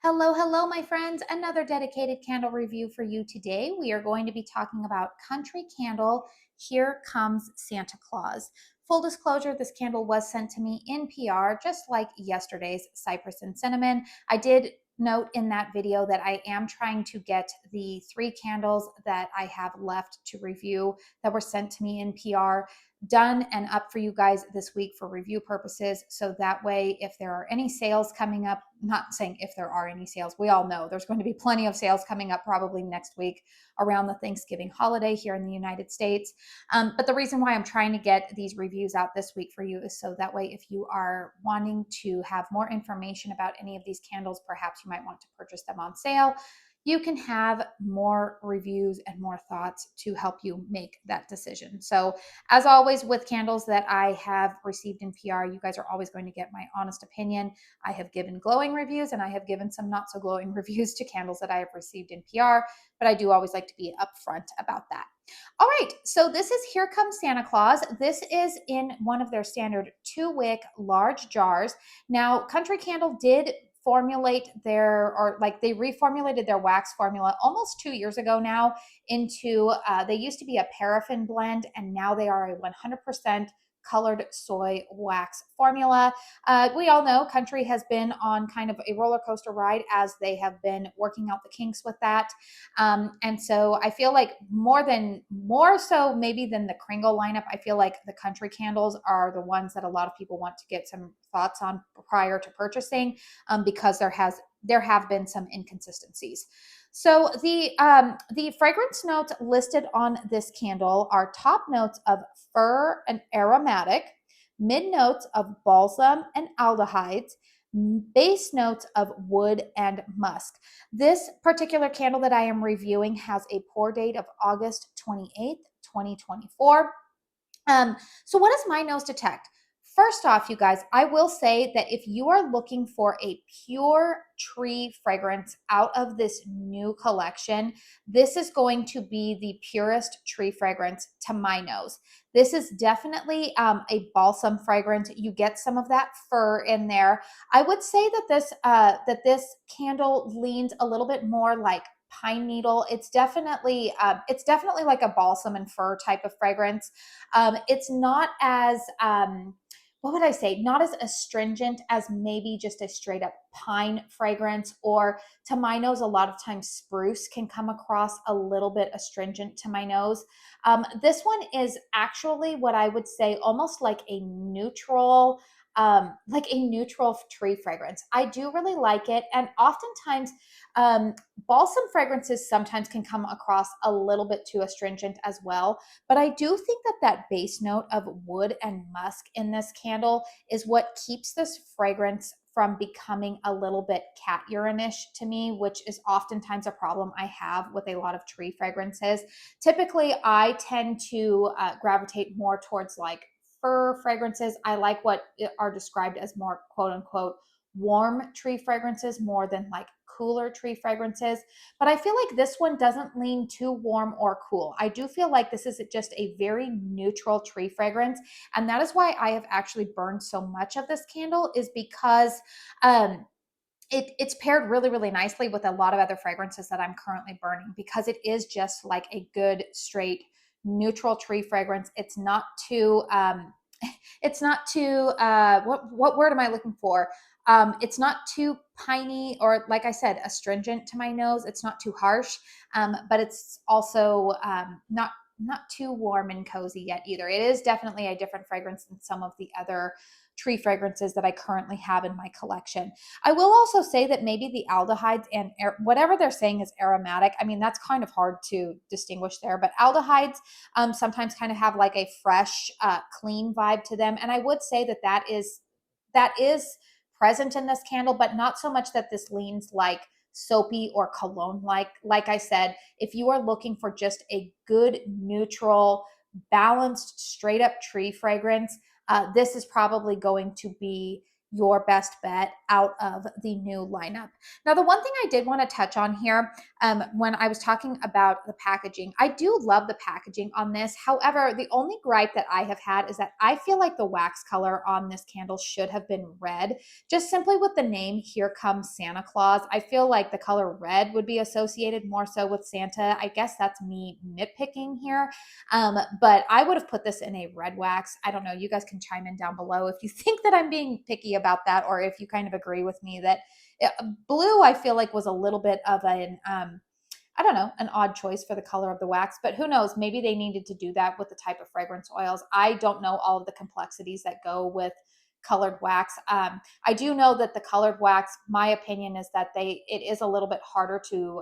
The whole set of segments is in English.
Hello, hello, my friends. Another dedicated candle review for you today. We are going to be talking about Country Candle, Here Comes Santa Claus. Full disclosure, this candle was sent to me in PR, just like yesterday's Cypress and Cinnamon. I did note in that video that I am trying to get the 3 candles that I have left to review that were sent to me in PR done and up for you guys this week for review purposes. So that way, if there are any sales coming up, not saying if there are any sales, we all know there's going to be plenty of sales coming up probably next week around the Thanksgiving holiday here in the United States. But the reason why I'm trying to get these reviews out this week for you is so that way, if you are wanting to have more information about any of these candles, perhaps you might want to purchase them on sale, you can have more reviews and more thoughts to help you make that decision. So as always, with candles that I have received in PR, you guys are always going to get my honest opinion. I have given glowing reviews and I have given some not so glowing reviews to candles that I have received in PR, but I do always like to be upfront about that. All right, so this is Here Comes Santa Claus. This is in one of their standard 2-wick large jars. Now, Country Candle did formulate they reformulated their wax formula almost 2 years ago now into they used to be a paraffin blend and now they are a 100% colored soy wax formula. We all know Country has been on kind of a roller coaster ride as they have been working out the kinks with that. And so I feel like more so maybe than the Kringle lineup, I feel like the Country candles are the ones that a lot of people want to get some thoughts on prior to purchasing, because there have been some inconsistencies. So the fragrance notes listed on this candle are top notes of fir and aromatic, mid notes of balsam and aldehydes, base notes of wood and musk. This particular candle that I am reviewing has a pour date of August 28th, 2024. So what does my nose detect? First off, you guys, I will say that if you are looking for a pure tree fragrance out of this new collection, this is going to be the purest tree fragrance to my nose. This is definitely a balsam fragrance. You get some of that fir in there. I would say that this candle leans a little bit more like pine needle. It's definitely like a balsam and fir type of fragrance. It's not as what would I say? Not as astringent as maybe just a straight up pine fragrance, or to my nose, a lot of times spruce can come across a little bit astringent to my nose. This one is actually what I would say almost like a neutral tree fragrance. I do really like it, and oftentimes balsam fragrances sometimes can come across a little bit too astringent as well. But I do think that that base note of wood and musk in this candle is what keeps this fragrance from becoming a little bit cat urine-ish to me, which is oftentimes a problem I have with a lot of tree fragrances. Typically, I tend to gravitate more towards like fir fragrances. I like what are described as more quote unquote warm tree fragrances more than like cooler tree fragrances. But I feel like this one doesn't lean too warm or cool. I do feel like this is just a very neutral tree fragrance. And that is why I have actually burned so much of this candle, is because it's paired really, really nicely with a lot of other fragrances that I'm currently burning, because it is just like a good straight neutral tree fragrance. It's not too what word am I looking for? It's not too piney or, like I said, astringent to my nose. It's not too harsh, but it's also not too warm and cozy yet either. It is definitely a different fragrance than some of the other tree fragrances that I currently have in my collection. I will also say that maybe the aldehydes and whatever they're saying is aromatic. I mean, that's kind of hard to distinguish there, but aldehydes sometimes kind of have like a fresh, clean vibe to them. And I would say that that is present in this candle, but not so much that this leans like soapy or cologne like. Like I said, if you are looking for just a good, neutral, balanced, straight up tree fragrance, this is probably going to be your best bet out of the new lineup. Now, the one thing I did want to touch on here, when I was talking about the packaging, I do love the packaging on this. However, the only gripe that I have had is that I feel like the wax color on this candle should have been red. Just simply with the name, Here Comes Santa Claus, I feel like the color red would be associated more so with Santa. I guess that's me nitpicking here. But I would have put this in a red wax. I don't know. You guys can chime in down below if you think that I'm being picky about that, or if you kind of agree with me that blue, I feel like, was a little bit of an, I don't know, an odd choice for the color of the wax, but who knows? Maybe they needed to do that with the type of fragrance oils. I don't know all of the complexities that go with colored wax. I do know that the colored wax, my opinion is that it is a little bit harder to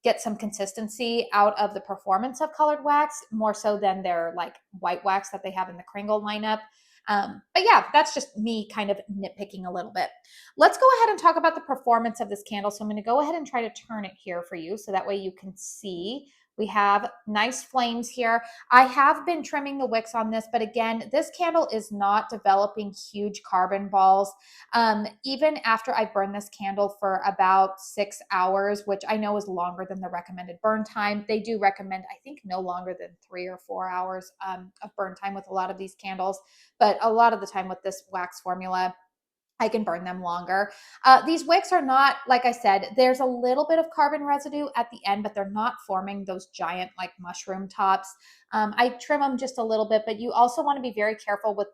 get some consistency out of the performance of colored wax, more so than their like white wax that they have in the KRINGLE lineup. But yeah, that's just me kind of nitpicking a little bit. Let's go ahead and talk about the performance of this candle. So I'm going to go ahead and try to turn it here for you so that way you can see. We have nice flames here. I have been trimming the wicks on this, but again, this candle is not developing huge carbon balls. Even after I burn this candle for about 6 hours, which I know is longer than the recommended burn time. They do recommend, I think, no longer than 3 or 4 hours of burn time with a lot of these candles. But a lot of the time with this wax formula, I can burn them longer. These wicks are not, like I said, there's a little bit of carbon residue at the end, but they're not forming those giant like mushroom tops. I trim them just a little bit, but you also want to be very careful with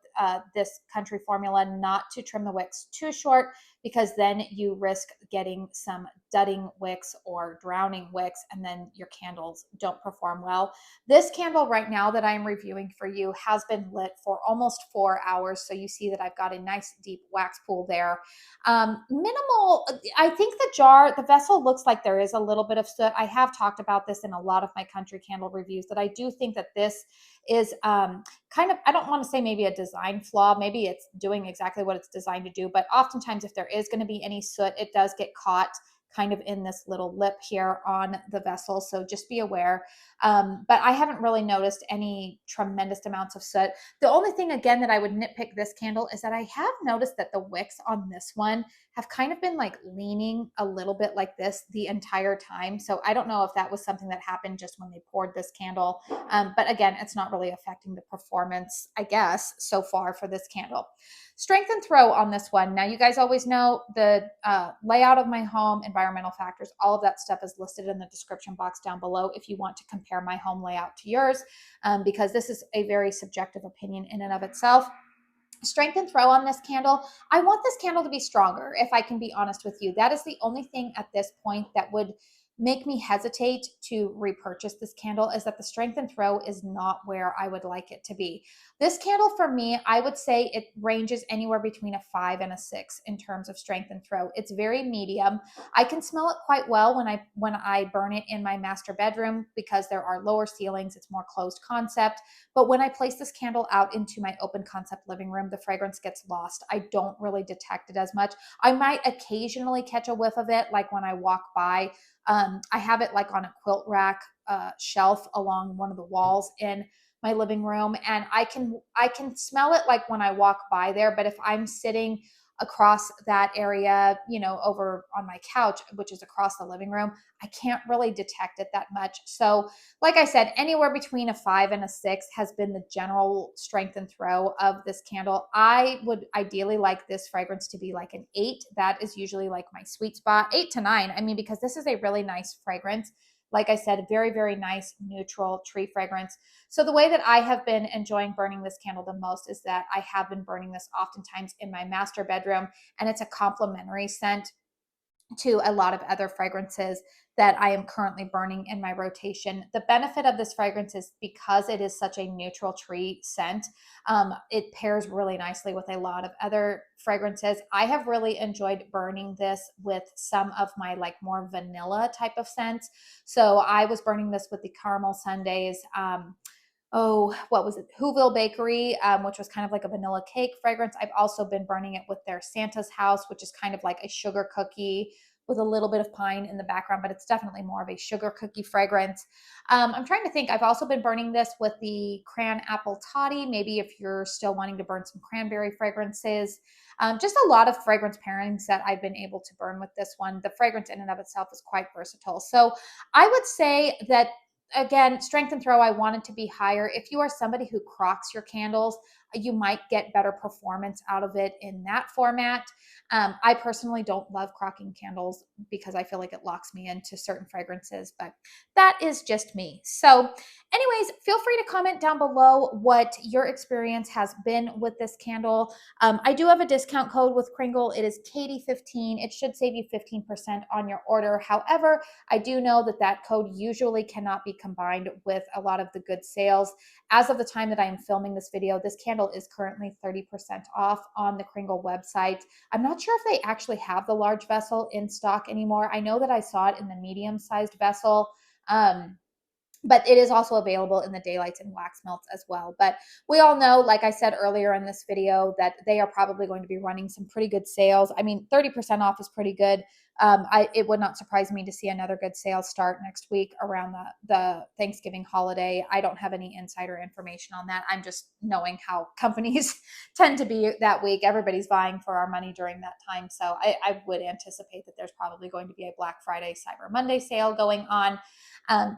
this country formula not to trim the wicks too short, because then you risk getting some dudding wicks or drowning wicks, and then your candles don't perform well. This candle right now that I'm reviewing for you has been lit for almost 4 hours. So you see that I've got a nice deep wax pool there. Minimal, I think the vessel looks like there is a little bit of soot. I have talked about this in a lot of my country candle reviews, that I do think that this is kind of, I don't want to say maybe a design flaw. Maybe it's doing exactly what it's designed to do. But oftentimes if there is going to be any soot, it does get caught kind of in this little lip here on the vessel. So just be aware. But I haven't really noticed any tremendous amounts of soot. The only thing, again, that I would nitpick this candle is that I have noticed that the wicks on this one have kind of been like leaning a little bit like this the entire time. So I don't know if that was something that happened just when they poured this candle. But again, it's not really affecting the performance, I guess, so far for this candle. Strength and throw on this one. Now, you guys always know the layout of my home, environmental factors, all of that stuff is listed in the description box down below if you want to compare my home layout to yours, because this is a very subjective opinion in and of itself. Strength and throw on this candle. I want this candle to be stronger, if I can be honest with you. That is the only thing at this point that would make me hesitate to repurchase this candle, is that the strength and throw is not where I would like it to be. This candle, for me, I would say it ranges anywhere between a 5 and a 6 in terms of strength and throw. It's very medium. I can smell it quite well when I burn it in my master bedroom, because there are lower ceilings. It's more closed concept. But when I place this candle out into my open concept living room, the fragrance gets lost. I don't really detect it as much. I might occasionally catch a whiff of it, like when I walk by. I have it like on a quilt rack shelf along one of the walls in my living room, and I can smell it like when I walk by there. But if I'm sitting across that area, over on my couch, which is across the living room, I can't really detect it that much. So like I said, anywhere between a 5 and a 6 has been the general strength and throw of this candle. I would ideally like this fragrance to be like an 8. That is usually like my sweet spot. 8 to 9. I mean, because this is a really nice fragrance. Like I said, very, very nice neutral tree fragrance. So the way that I have been enjoying burning this candle the most is that I have been burning this oftentimes in my master bedroom, and it's a complementary scent to a lot of other fragrances that I am currently burning in my rotation. The benefit of this fragrance is because it is such a neutral tree scent, it pairs really nicely with a lot of other fragrances. I have really enjoyed burning this with some of my like more vanilla type of scents. So I was burning this with the caramel sundaes. What was it? Whoville Bakery, which was kind of like a vanilla cake fragrance. I've also been burning it with their Santa's House, which is kind of like a sugar cookie with a little bit of pine in the background, but it's definitely more of a sugar cookie fragrance. I'm trying to think. I've also been burning this with the cran apple toddy. Maybe if you're still wanting to burn some cranberry fragrances. Just a lot of fragrance pairings that I've been able to burn with this one. The fragrance in and of itself is quite versatile. So I would say that, again, strength and throw, I want it to be higher. If you are somebody who crocks your candles, you might get better performance out of it in that format. I personally don't love crocking candles because I feel like it locks me into certain fragrances, but that is just me. So anyways, feel free to comment down below what your experience has been with this candle. I do have a discount code with Kringle. It is Katie15. It should save you 15% on your order. However, I do know that that code usually cannot be combined with a lot of the good sales. As of the time that I am filming this video, this candle is currently 30% off on the Kringle website. I'm not sure if they actually have the large vessel in stock anymore. I know that I saw it in the medium-sized vessel. But it is also available in the daylights and wax melts as well. But we all know, like I said earlier in this video, that they are probably going to be running some pretty good sales. I mean, 30% off is pretty good. It would not surprise me to see another good sale start next week around the Thanksgiving holiday. I don't have any insider information on that. I'm just knowing how companies tend to be that week. Everybody's vying for our money during that time. So I would anticipate that there's probably going to be a Black Friday, Cyber Monday sale going on.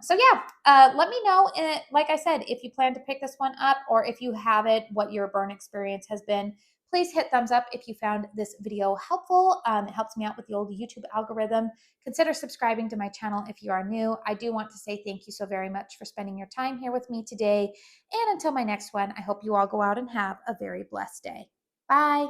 So yeah, let me know, like I said, if you plan to pick this one up, or if you have it, what your burn experience has been. Please hit thumbs up if you found this video helpful. It helps me out with the old YouTube algorithm. Consider subscribing to my channel if you are new. I do want to say thank you so very much for spending your time here with me today. And until my next one, I hope you all go out and have a very blessed day. Bye.